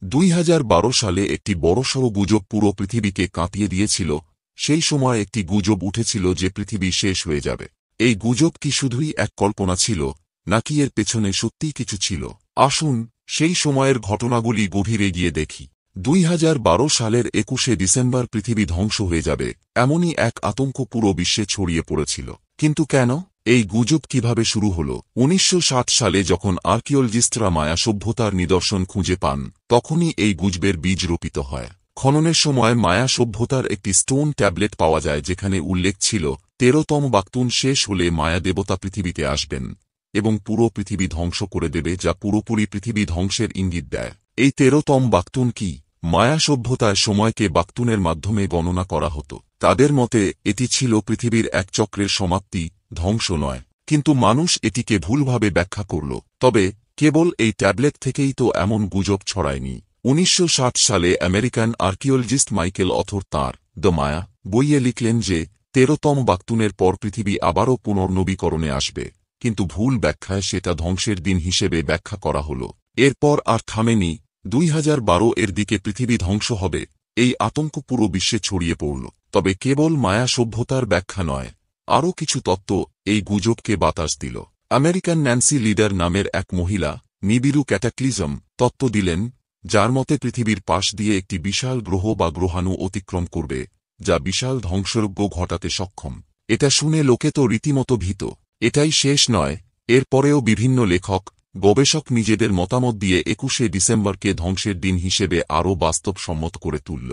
2012 সালে একটি বড়সড় গুজব পুরো পৃথিবীকে কাঁপিয়ে দিয়েছিল। সেই সময় একটি গুজব উঠেছিল যে পৃথিবী শেষ হয়ে যাবে। এই গুজব কি শুধুই এক কল্পনা ছিল, নাকি এর পেছনে সত্যিই কিছু ছিল? আসুন সেই সময়ের ঘটনাগুলি গভীরে গিয়ে দেখি। 2012 সালের 21শে ডিসেম্বর পৃথিবী ধ্বংস হয়ে যাবে এমনই এক আতঙ্ক পুরো বিশ্বে ছড়িয়ে পড়েছিল। কিন্তু কেন? এই গুজব কিভাবে শুরু হল? 1960 সালে যখন আর্কিওলজিস্টরা মায়া সভ্যতার নিদর্শন খুঁজে পান, তখনই এই গুজবের বীজ রোপিত হয়। খননের সময় মায়া সভ্যতার একটি স্টোন ট্যাবলেট পাওয়া যায়, যেখানে উল্লেখ ছিল 13তম বাক্তুন শেষ হলে মায়া দেবতা পৃথিবীতে আসবেন এবং পুরো পৃথিবী ধ্বংস করে দেবে, যা পুরোপুরি পৃথিবী ধ্বংসের ইঙ্গিত দেয়। এই 13তম বাক্তুন কি? মায়া সভ্যতায় সময়কে বাক্তুনের মাধ্যমে গণনা করা হতো। তাদের মতে এটি ছিল পৃথিবীর এক চক্রের সমাপ্তি, ধ্বংস নয়। কিন্তু মানুষ এটিকে ভুলভাবে ব্যাখ্যা করল। তবে কেবল এই ট্যাবলেট থেকেই তো এমন গুজব ছড়ায়নি। 1960 সালে আমেরিকান আর্কিওলজিস্ট মাইকেল অথর তাঁর দ্য মায়া বইয়ে লিখলেন যে 13তম বাক্তুনের পর পৃথিবী আবারও পুনর্নবীকরণে আসবে, কিন্তু ভুল ব্যাখ্যায় সেটা ধ্বংসের দিন হিসেবে ব্যাখ্যা করা হল। এরপর আর থামেনি। 2012 এর দিকে পৃথিবী ধ্বংস হবে, এই আতঙ্ক পুরো বিশ্বে ছড়িয়ে পড়ল। তবে কেবল মায়া সভ্যতার ব্যাখ্যা নয়, আরও কিছু তত্ত্ব এই গুজবকে বাতাস দিল। আমেরিকান ন্যান্সি লিডার নামের এক মহিলা নিবিড় ক্যাটাক্লিজম তত্ত্ব দিলেন, যার মতে পৃথিবীর পাশ দিয়ে একটি বিশাল গ্রহ বা গ্রহাণু অতিক্রম করবে, যা বিশাল ধ্বংসযজ্ঞ ঘটাতে সক্ষম। এটা শুনে লোকে তো রীতিমতো ভীত। এটাই শেষ নয়, এরপরেও বিভিন্ন লেখক, গবেষক নিজেদের মতামত দিয়ে 21শে ডিসেম্বরকে ধ্বংসের দিন হিসেবে আরও বাস্তবসম্মত করে তুলল।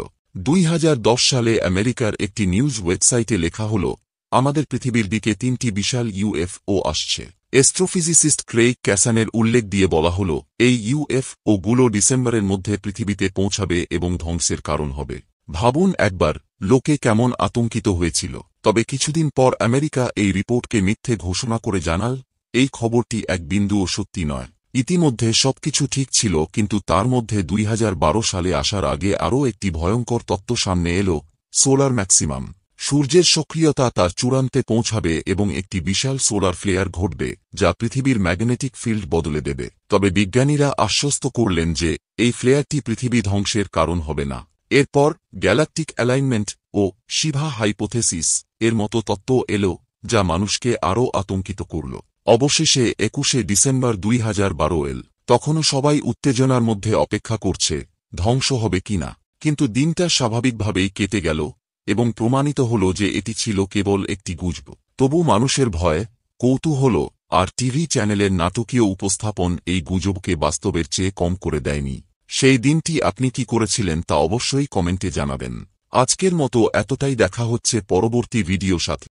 2010 সালে আমেরিকার একটি নিউজ ওয়েবসাইটে লেখা হল, আমাদের পৃথিবীর দিকে 3টি বিশাল ইউএফও আসছে। অ্যাস্ট্রোফিজিসিস্ট ক্রেইগ ক্যাসানের উল্লেখ দিয়ে বলা হল, এই ইউএফওগুলো ডিসেম্বরের মধ্যে পৃথিবীতে পৌঁছাবে এবং ধ্বংসের কারণ হবে। ভাবুন একবার, লোকে কেমন আতঙ্কিত হয়েছিল। তবে কিছুদিন পর আমেরিকা এই রিপোর্টকে মিথ্যে ঘোষণা করে জানাল, এই খবরটি এক বিন্দুও সত্যি নয়। ইতিমধ্যে সবকিছু ঠিক ছিল, কিন্তু তার মধ্যে 2012 সালে আসার আগে আরও একটি ভয়ঙ্কর তত্ত্ব সামনে এল, সোলার ম্যাক্সিমাম। সূর্যের সক্রিয়তা তার চূড়ান্তে পৌঁছাবে এবং একটি বিশাল সোলার ফ্লেয়ার ঘটবে, যা পৃথিবীর ম্যাগনেটিক ফিল্ড বদলে দেবে। তবে বিজ্ঞানীরা আশ্বস্ত করলেন যে এই ফ্লেয়ারটি পৃথিবী ধ্বংসের কারণ হবে না। এরপর গ্যালাকটিক অ্যালাইনমেন্ট ও শিভা হাইপোথেসিস এর মতো তত্ত্ব এল, যা মানুষকে আরও আতঙ্কিত করল। অবশেষে 21শে ডিসেম্বর 2012 এল। তখনও সবাই উত্তেজনার মধ্যে অপেক্ষা করছে ধ্বংস হবে কিনা। কিন্তু দিনটা স্বাভাবিকভাবেই কেটে গেল এবং প্রমাণিত হল যে এটি ছিল কেবল একটি গুজব। তবু মানুষের ভয়, কৌতূহল আর টিভি চ্যানেলের নাটকীয় উপস্থাপন এই গুজবকে বাস্তবের চেয়ে কম করে দেয়নি। সেই দিনটি আপনি কি করেছিলেন তা অবশ্যই কমেন্টে জানাবেন। আজকের মতো এতটাই, দেখা হচ্ছে পরবর্তী ভিডিও সাথে।